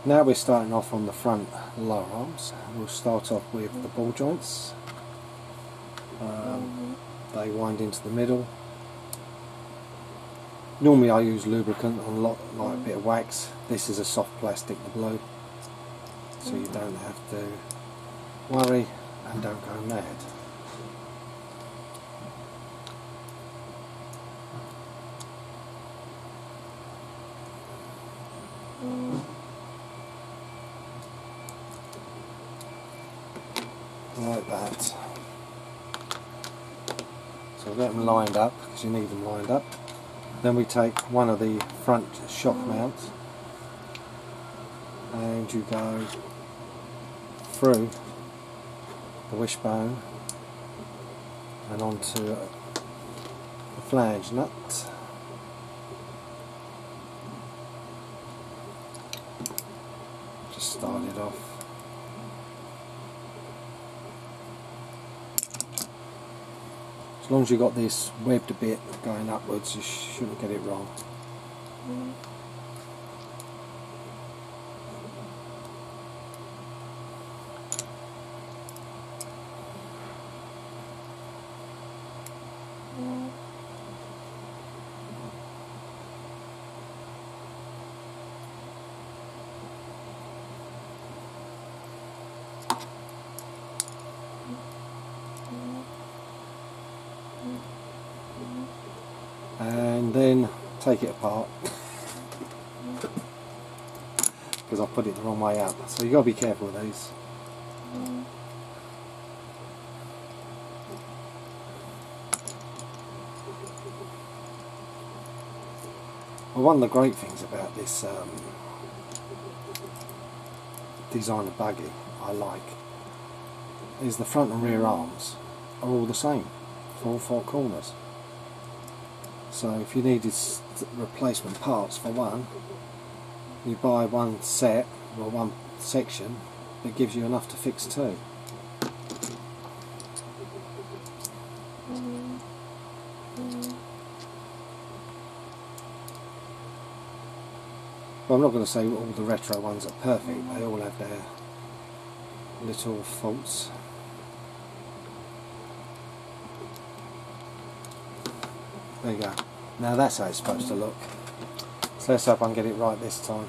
Now we're starting off on the front lower arms. We'll start off with the ball joints. They wind into the middle. Normally I use lubricant on like a bit of wax. This is a soft plastic, the blue, so you don't have to worry and don't go mad. Like that. So we'll get them lined up, because you need them lined up. Then we take one of the front shock mounts and you go through the wishbone and onto the flange nut. Just start it off. As long as you've got this webbed a bit going upwards, you shouldn't get it wrong. And then take it apart, because I put it the wrong way up, so you've got to be careful with these. Well, one of the great things about this designer buggy I like is the front and rear arms are all the same for all four corners. So if you needed replacement parts for one, you buy one set or one section that gives you enough to fix two. Well, I'm not going to say all the retro ones are perfect, they all have their little faults. There you go. Now that's how it's supposed to look. So let's hope I can get it right this time.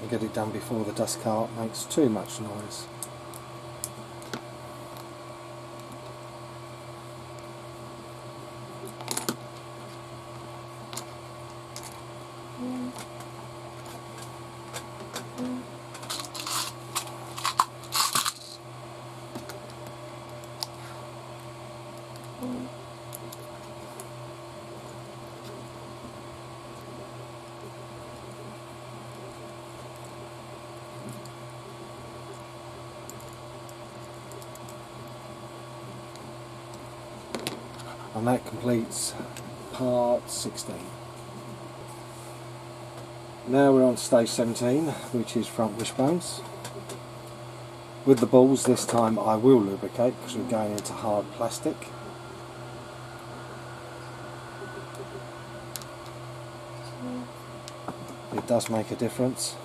And get it done before the dust cart makes too much noise. And that completes part 16. Now we're on stage 17, which is front wishbones. With the balls this time I will lubricate, because we're going into hard plastic. It does make a difference.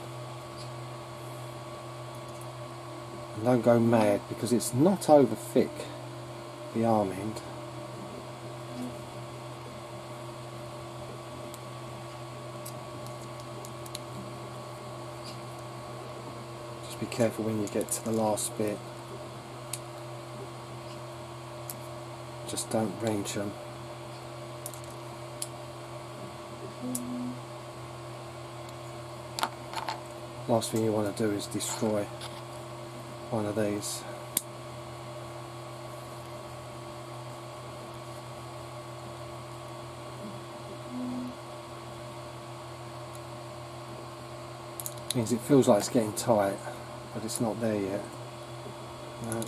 And don't go mad, because it's not over thick, the arm end. Be careful when you get to the last bit. Just don't wrench them. Last thing you want to do is destroy one of these. Means it feels like it's getting tight, but it's not there yet. No.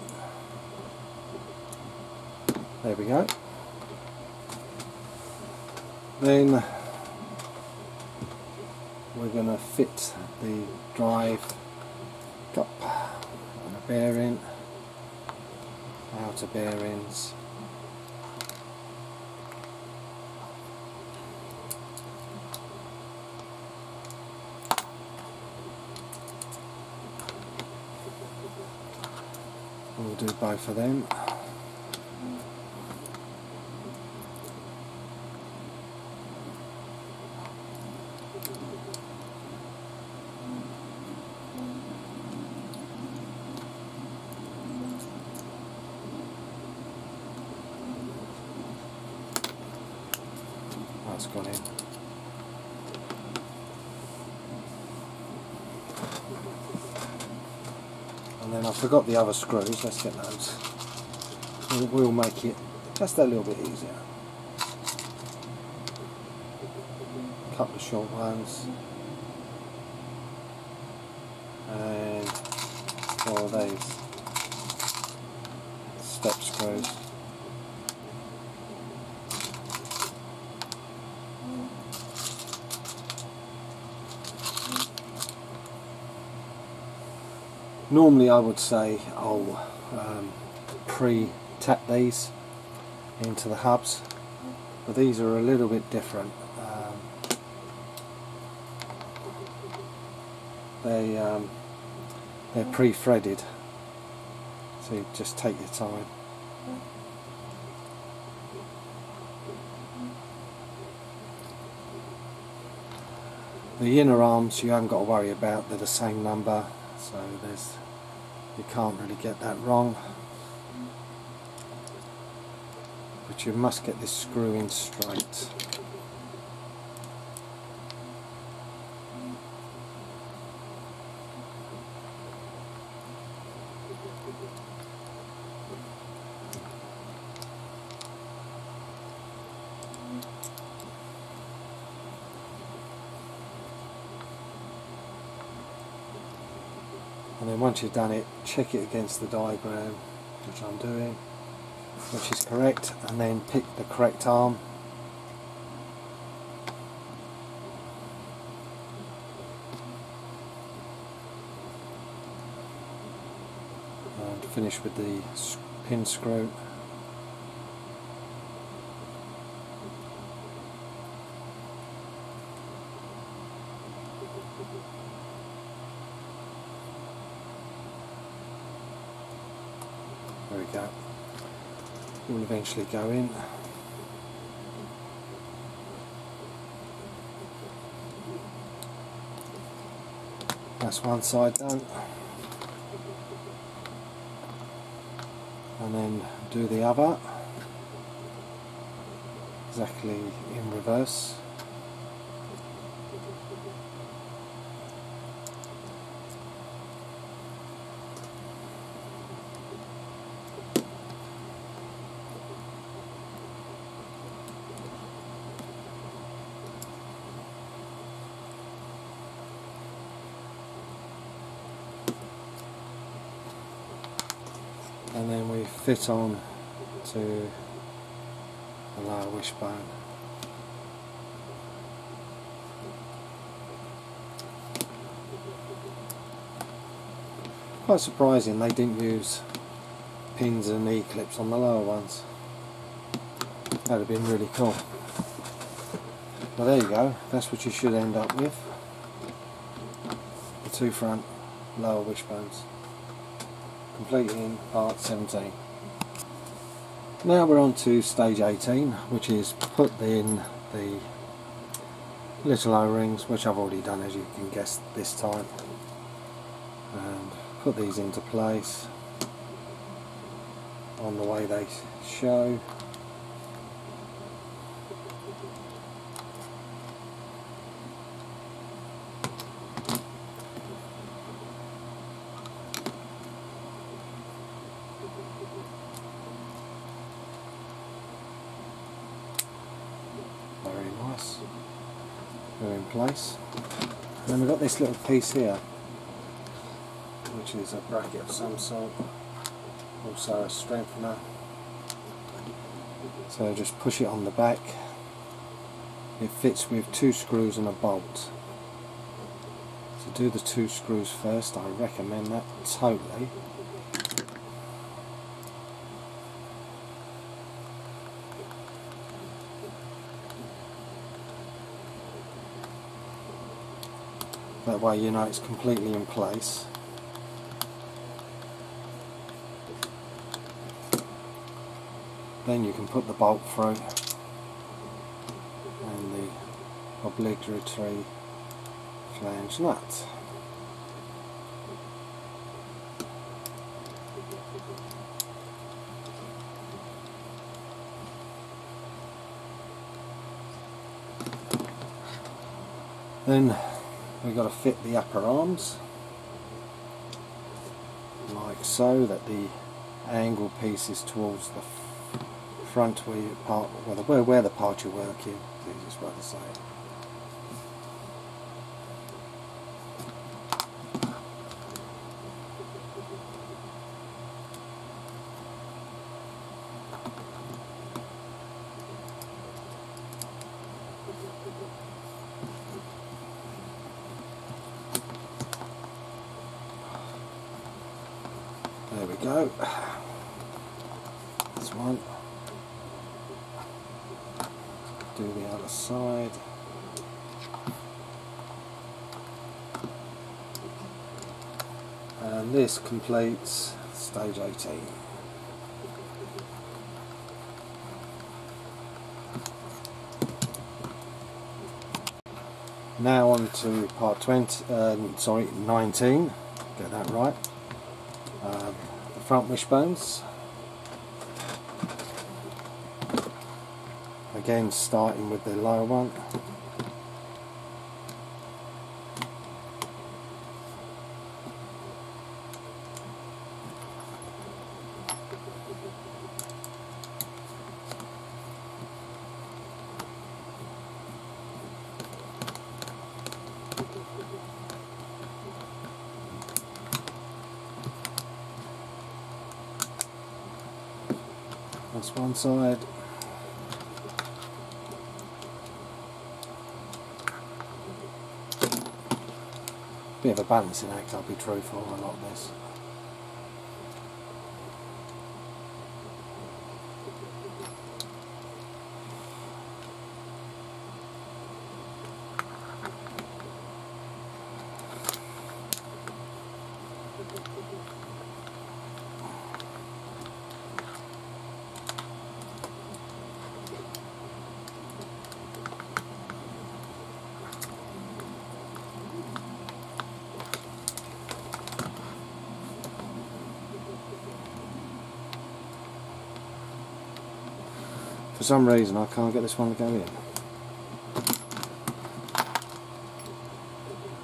There we go. Then we're going to fit the drive cup on a bearing, outer bearings, We'll do both of them. That's gone in. And then I forgot the other screws. Let's get those. We'll make it just a little bit easier. A couple of short ones. And 4 of these step screws. Normally I would say I'll pre-tap these into the hubs, but these are a little bit different. They're pre-threaded, so you just take your time. The inner arms you haven't got to worry about, they're the same number. So you can't really get that wrong, but you must get this screw in straight. And then once you've done it, check it against the diagram, which I'm doing, which is correct, and then pick the correct arm. And finish with the pin screw. There we go. It will eventually go in. That's one side done. And then do the other. Exactly in reverse. And then we fit on to the lower wishbone. Quite surprising they didn't use pins and E-clips on the lower ones. That would have been really cool. Well, there you go, that's what you should end up with. The 2 front lower wishbones. Completing part 17. Now we're on to stage 18, which is put in the little O-rings, which I've already done, as you can guess this time, and put these into place on the way they show. Very nice. They're in place. And then we've got this little piece here, which is a bracket of some sort, also a strengthener. So just push it on the back. It fits with 2 screws and a bolt. So do the 2 screws first, I recommend that totally. That way you know it's completely in place. then you can put the bolt through and the obligatory flange nut. Then we've got to fit the upper arms like so, that the angle piece is towards the front where the part you're working. The easiest way to say it. There we go. This one. Do the other side. And this completes stage 18. Now on to part 19. Get that right. The front wishbones. Again, starting with the lower one. That's one side. Bit of a balancing act, I'll be truthful, a lot of this. For some reason I can't get this one to go in.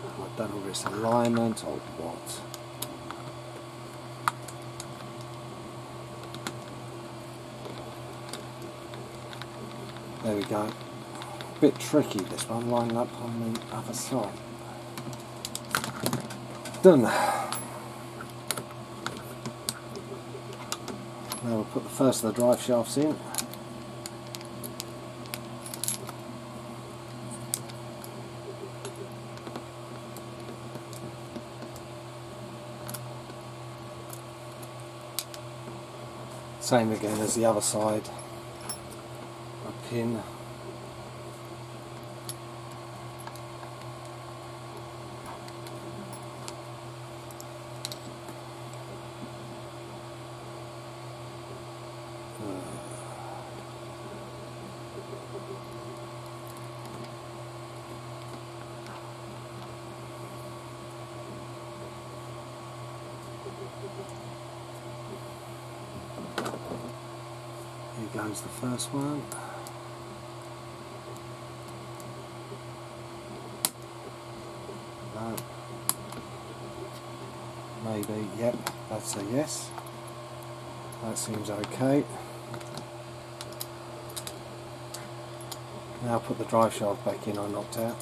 I don't know if it's alignment or what. There we go. Bit tricky this one, lining up on the other side. Done. Now we'll put the first of the drive shafts in. Same again as the other side, a pin. Here goes the first one. No. Maybe, yep, that's a yes. That seems okay. Now put the drive shaft back in I knocked out.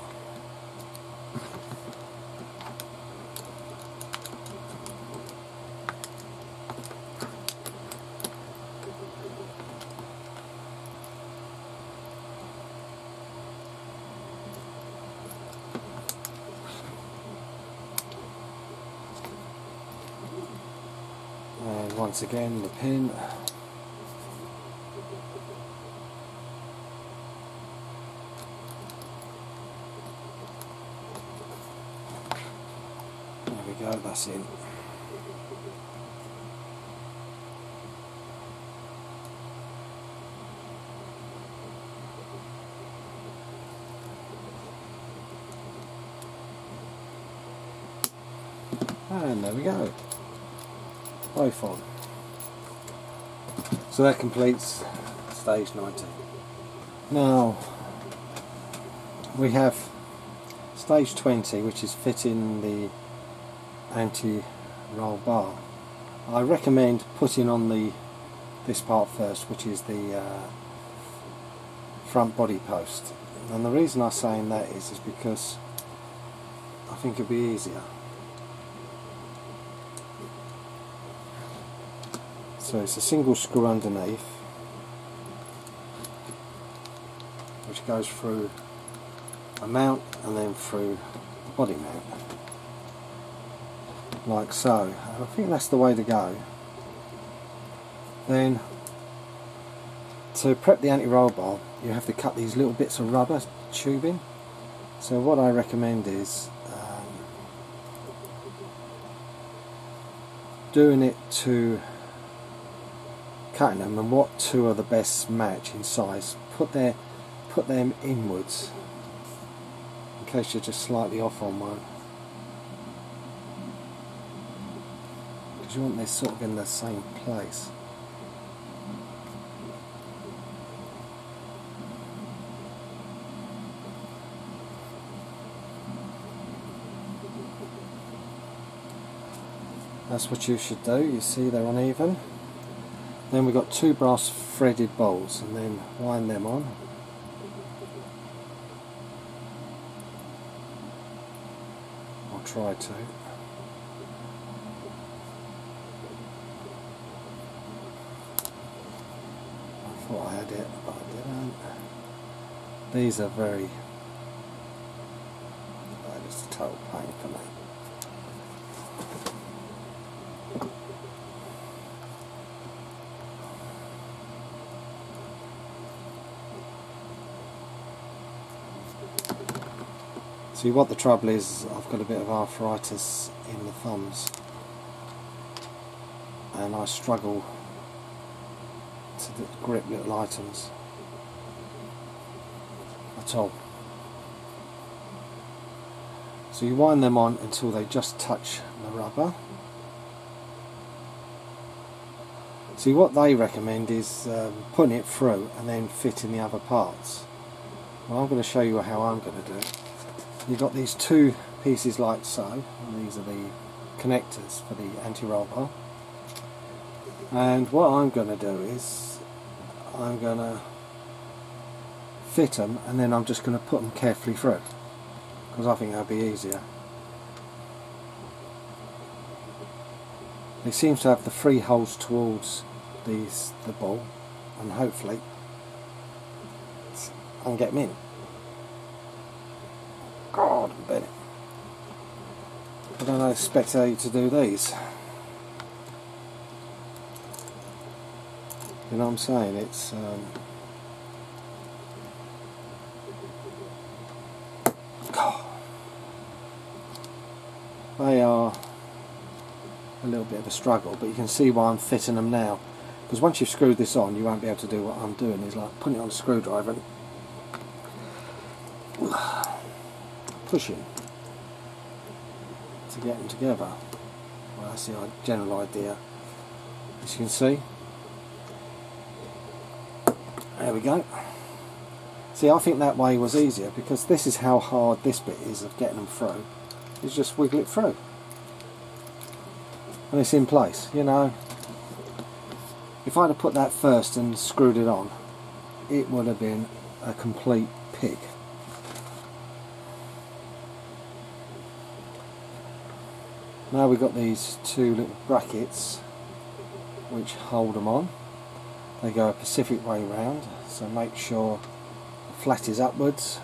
And once again the pin. There we go, that's in. And there we go, both on. So that completes stage 19. Now we have stage 20, which is fitting the anti-roll bar. I recommend putting on this part first, which is the front body post, and the reason I'm saying that is because I think it'll be easier. So it's a single screw underneath, which goes through a mount and then through the body mount, like so. And I think that's the way to go. Then to prep the anti-roll bar, you have to cut these little bits of rubber tubing. So what I recommend is doing it to cutting them, and what two are the best match in size, put them inwards in case you're just slightly off on one, because you want this sort of in the same place. That's what you should do. You see they're uneven. Then we've got two brass threaded bolts, and then wind them on. I'll try to. I thought I had it, but I didn't. These are very... just a total pain for me. See, what the trouble is, I've got a bit of arthritis in the thumbs, and I struggle to grip little items at all. So you wind them on until they just touch the rubber. See, what they recommend is putting it through and then fitting the other parts. Well, I'm going to show you how I'm going to do it. You've got these two pieces like so, and these are the connectors for the anti-roll bar. And what I'm going to do is I'm going to fit them, and then I'm just going to put them carefully through, because I think that'll be easier. It seems to have the three holes towards the ball, and hopefully I can get them in. God, I bet it. I don't expect how to do these. You know what I'm saying? It's they are a little bit of a struggle, but you can see why I'm fitting them now, because once you've screwed this on, you won't be able to do what I'm doing, is like putting it on a screwdriver and pushing to get them together. Well, that's the general idea. As you can see, there we go. See, I think that way was easier, because this is how hard this bit is of getting them through. You just wiggle it through and it's in place. You know, if I'd have put that first and screwed it on, it would have been a complete pig. Now we've got these two little brackets which hold them on. They go a Pacific way round, so make sure the flat is upwards,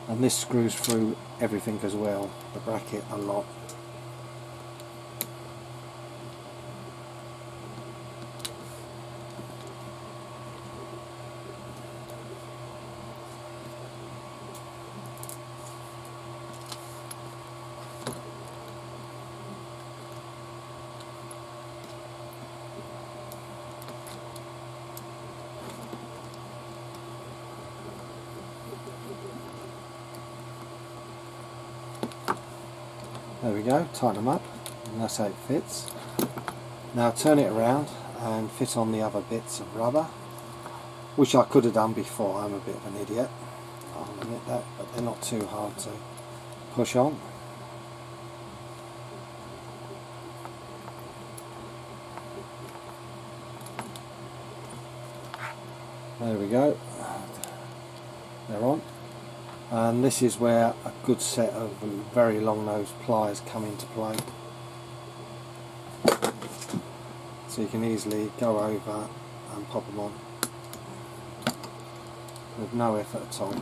and this screws through everything as well, the bracket a lot. There we go, tighten them up, and that's how it fits. Now turn it around and fit on the other bits of rubber, which I could have done before. I'm a bit of an idiot, I'll admit that, but they're not too hard to push on. There we go, they're on. And this is where a good set of very long nosed pliers come into play. So you can easily go over and pop them on with no effort at all.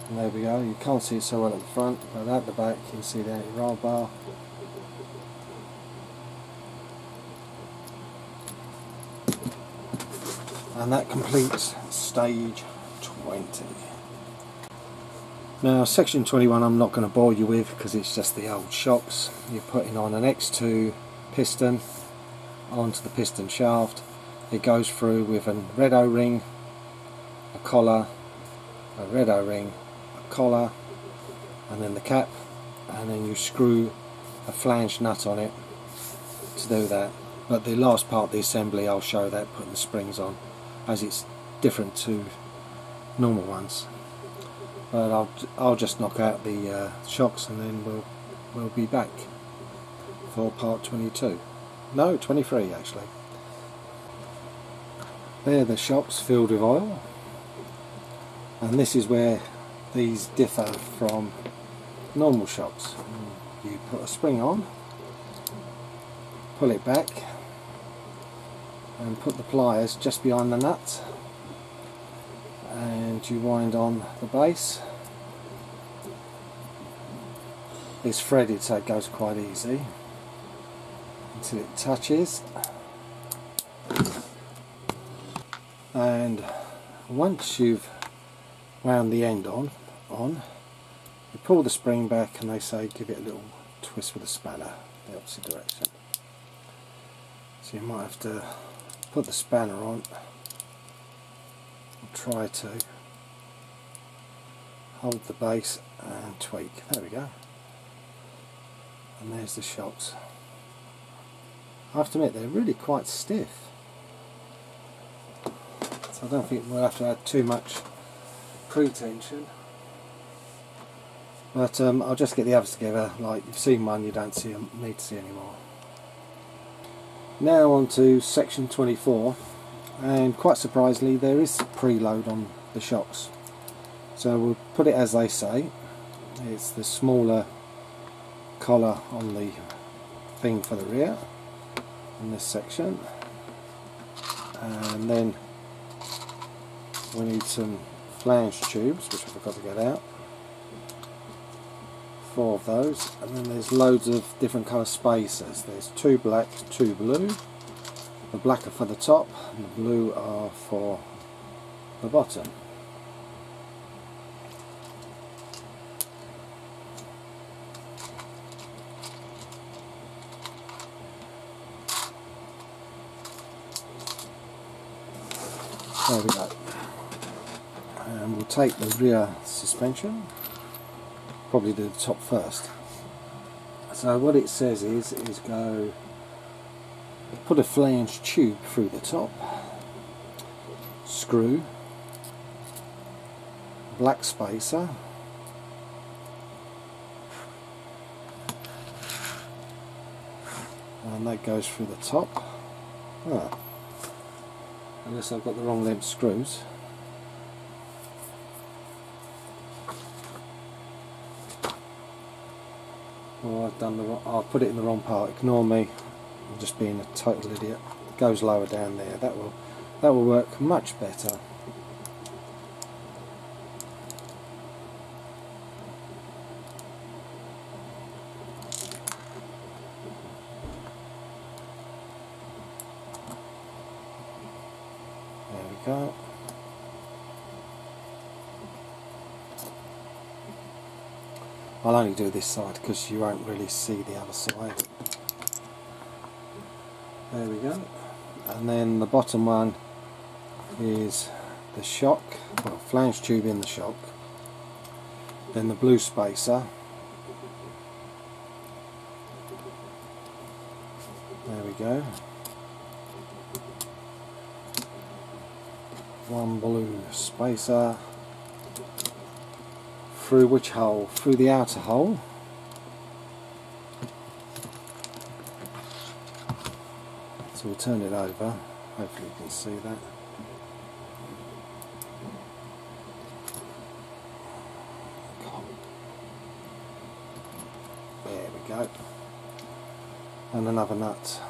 And there we go, you can't see it so well at the front, but at the back you can see the anti-roll bar. And that completes stage 20. Now section 21 I'm not going to bore you with because it's just the old shocks. You're putting on an X2 piston onto the piston shaft. It goes through with a red O-ring, a collar, a red O-ring, collar, and then the cap, and then you screw a flange nut on it to do that. But the last part of the assembly I'll show that, putting the springs on, as it's different to normal ones. But I'll just knock out the shocks and then we'll be back for part 22. No, 23 actually. They're the shocks filled with oil, and this is where these differ from normal shocks. You put a spring on, pull it back, and put the pliers just behind the nut, and you wind on the base. It's threaded so it goes quite easy until it touches, and once you've wound the end on, you pull the spring back, and they say give it a little twist with a spanner the opposite direction. So you might have to put the spanner on and try to hold the base and tweak. There we go. And there's the shocks. I have to admit they're really quite stiff. So I don't think we'll have to add too much pre-tension. But I'll just get the others together. Like you've seen one, you don't see them, need to see any more. Now on to section 24, and quite surprisingly there is preload on the shocks. So we'll put it as they say. It's the smaller collar on the thing for the rear in this section, and then we need some flange tubes, which I forgot to get out. 4 of those, and then there's loads of different colour spacers. There's 2 black, 2 blue. The black are for the top and the blue are for the bottom. There we go. And we'll take the rear suspension. Probably do the top first. So what it says is go put a flange tube through the top, screw, black spacer, and that goes through the top. Unless I've got the wrong length screws. Oh, I've put it in the wrong part. Ignore me. I'm just being a total idiot. It goes lower down there. That will work much better. There we go. I'll only do this side because you won't really see the other side. There we go. And then the bottom one is the shock, well, flange tube in the shock, then the blue spacer, there we go, one blue spacer, through which hole? Through the outer hole. So we'll turn it over, hopefully you can see that. There we go. And another nut.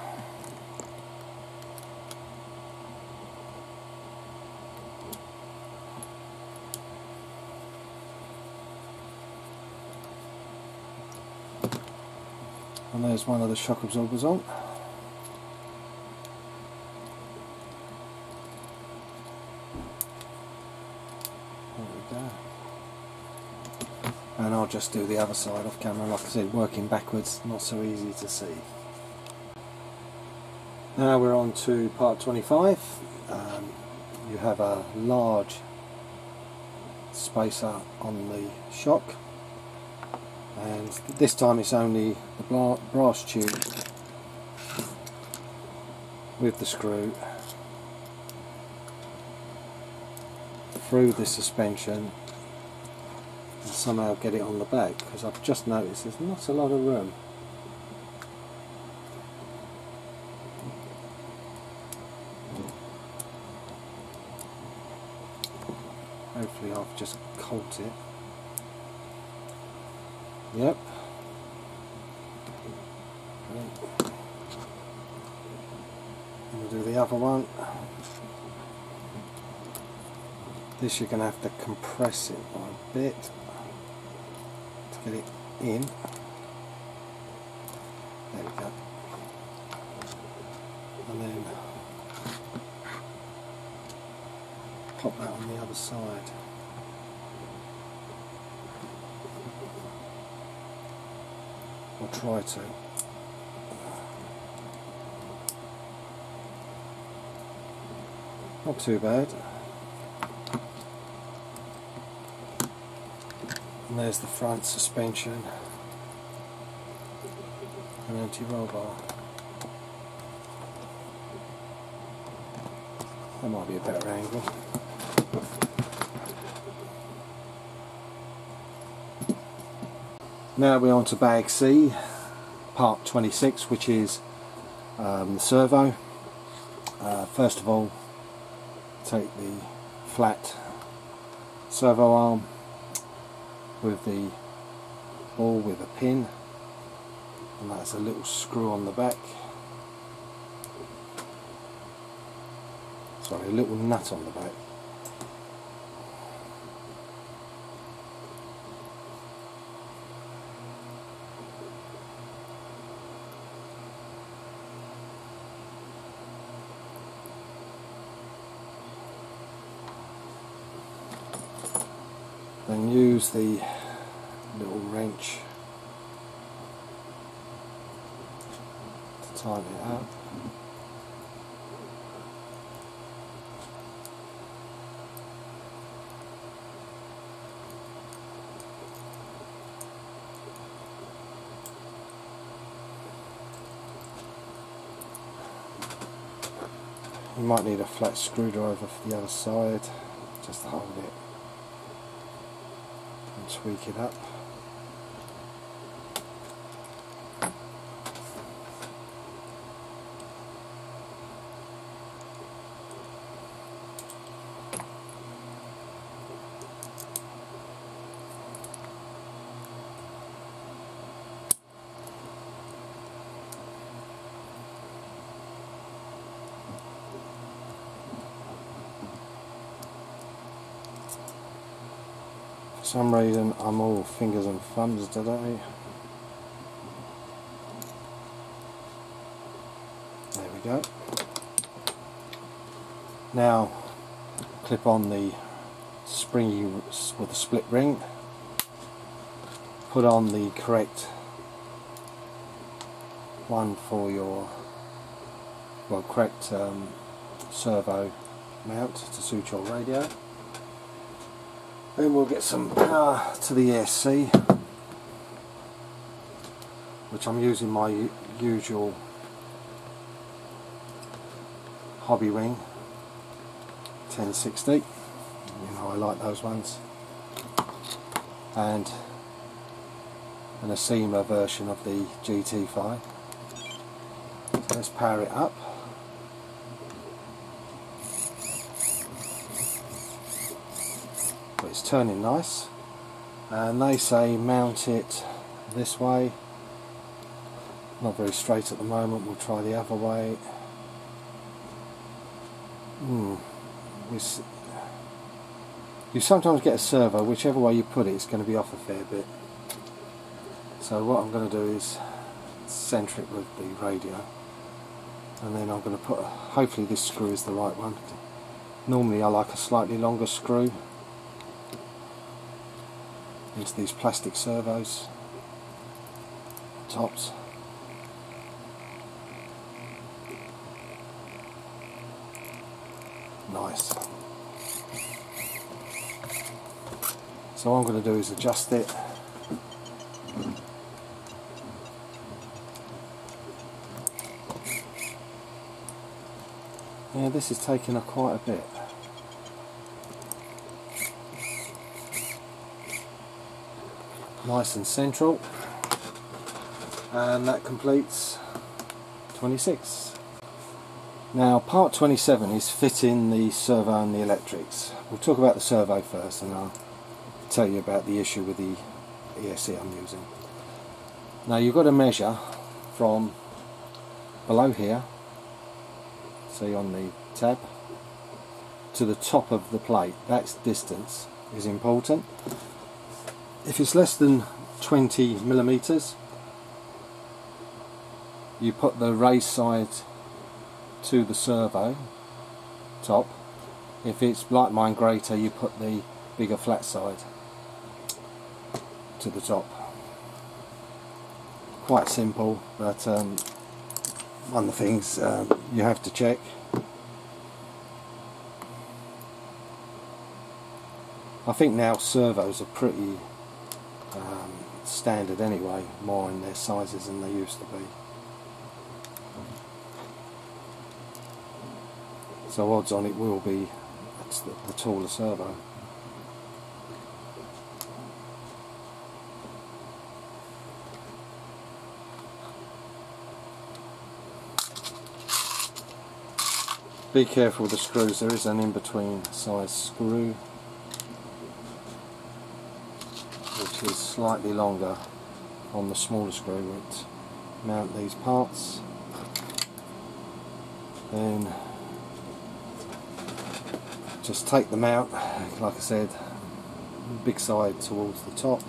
And there's one of the shock absorbers on. There we go. And I'll just do the other side off camera. Like I said, working backwards, not so easy to see. Now we're on to part 25. You have a large spacer on the shock, and this time it's only the brass tube with the screw through the suspension and somehow get it on the back, because I've just noticed there's not a lot of room. Hopefully I've just caught it. Yep. We'll do the other one. This you're going to have to compress it by a bit to get it in. There we go. And then pop that on the other side. Or try to. Not too bad. And there's the front suspension and anti-roll bar. That might be a better angle. Now we're on to bag C, part 26, which is the servo. First of all, take the flat servo arm with the ball with a pin, and that's a little screw on the back. Sorry, a little nut on the back. Then use the little wrench to tighten it up. You might need a flat screwdriver for the other side just to hold it and tweak it up. For some reason I'm all fingers and thumbs today. There we go. Now clip on the springy with the split ring, put on the correct one for your well, correct servo mount to suit your radio. Then we'll get some power to the ESC, which I'm using my usual hobby wing 1060. You know, I like those ones, and an Asima version of the GT5. So let's power it up. But it's turning nice, and they say mount it this way. Not very straight at the moment, we'll try the other way. You sometimes get a servo, whichever way you put it, it's going to be off a fair bit. So what I'm going to do is centre it with the radio, and then I'm going to put, hopefully this screw is the right one. Normally I like a slightly longer screw into these plastic servos tops. Nice. So what I'm going to do is adjust it. Yeah, this is taking up quite a bit. Nice and central, and that completes 26. Now part 27 is fitting the servo and the electrics. We'll talk about the servo first, and I'll tell you about the issue with the ESC I'm using. Now you've got to measure from below here, see on the tab, to the top of the plate. That distance is important. If it's less than 20 millimeters, you put the raised side to the servo top. If it's like mine, greater, you put the bigger flat side to the top. Quite simple, but one of the things you have to check. I think now servos are pretty standard anyway, more in their sizes than they used to be. So odds on it will be the taller servo. Be careful with the screws, there is an in-between size screw which is slightly longer on the smaller screw to mount these parts. Then just take them out, like I said, big side towards the top,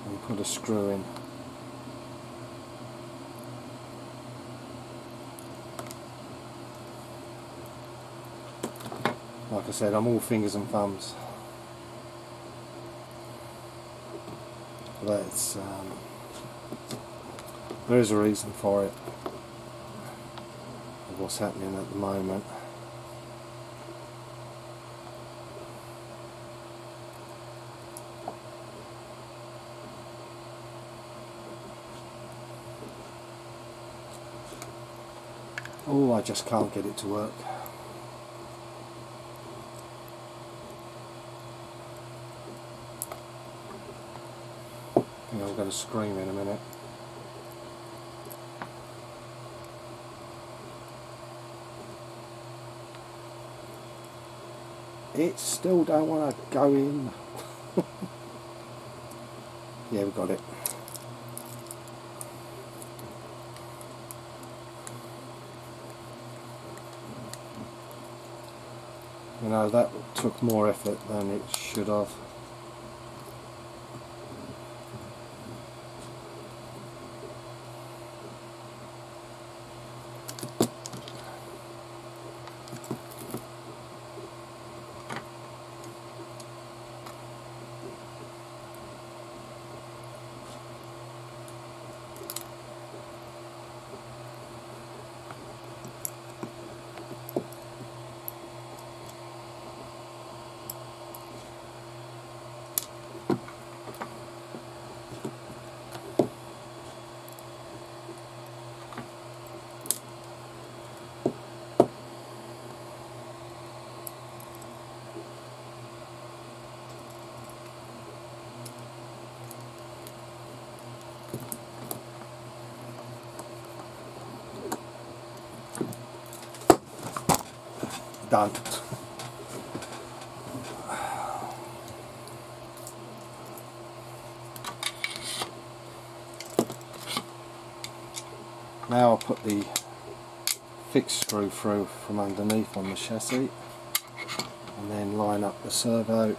and put a screw in. Like I said, I'm all fingers and thumbs. That's there is a reason for it, of what's happening at the moment. Oh, I just can't get it to work. I think I'm going to scream in a minute. It still don't want to go in. Yeah, we got it. You know, that took more effort than it should have. done. Now I'll put the fixed screw through from underneath on the chassis and then line up the servo.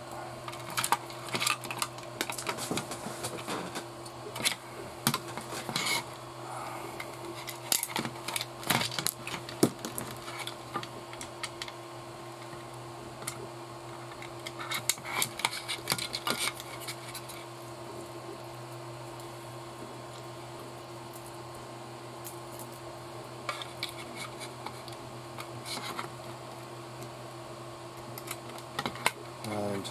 And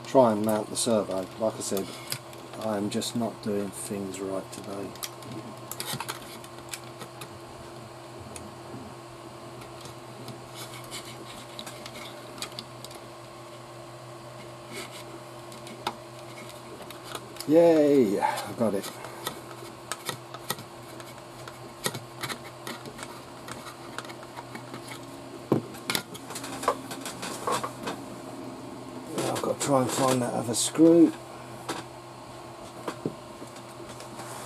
try and mount the servo. Like I said, I'm just not doing things right today. Yay! I got it. Try and find that other screw.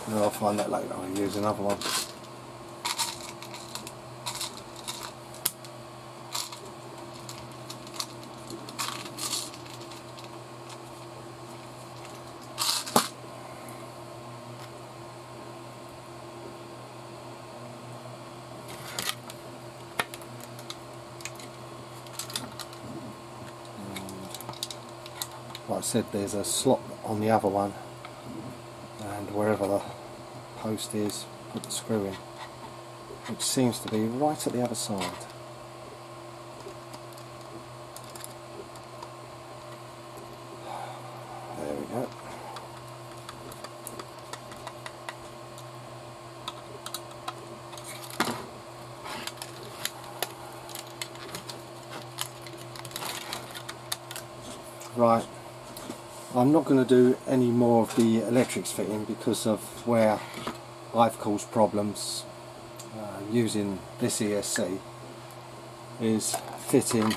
No, I'll find that later. I'll use another one. Like I said, there's a slot on the other one, and wherever the post is, put the screw in, which seems to be right at the other side. There we go. Right. I'm not going to do any more of the electrics fitting because of where I've caused problems using this ESC is fitting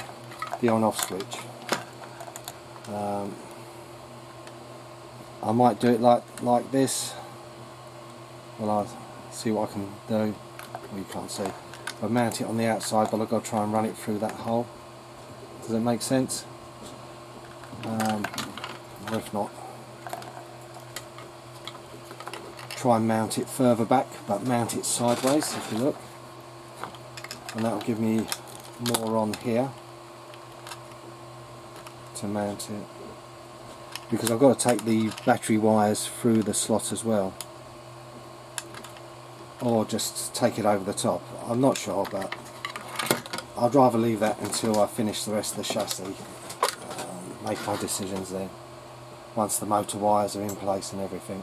the on-off switch. I might do it like this. Well, I'll see what I can do. Well, you can't see. I'll mount it on the outside, but I've got to try and run it through that hole. Does that make sense? Or if not, try and mount it further back, but mount it sideways if you look, and that will give me more on here to mount it, because I've got to take the battery wires through the slot as well, or just take it over the top. I'm not sure, but I'd rather leave that until I finish the rest of the chassis. Make my decisions then, once the motor wires are in place and everything.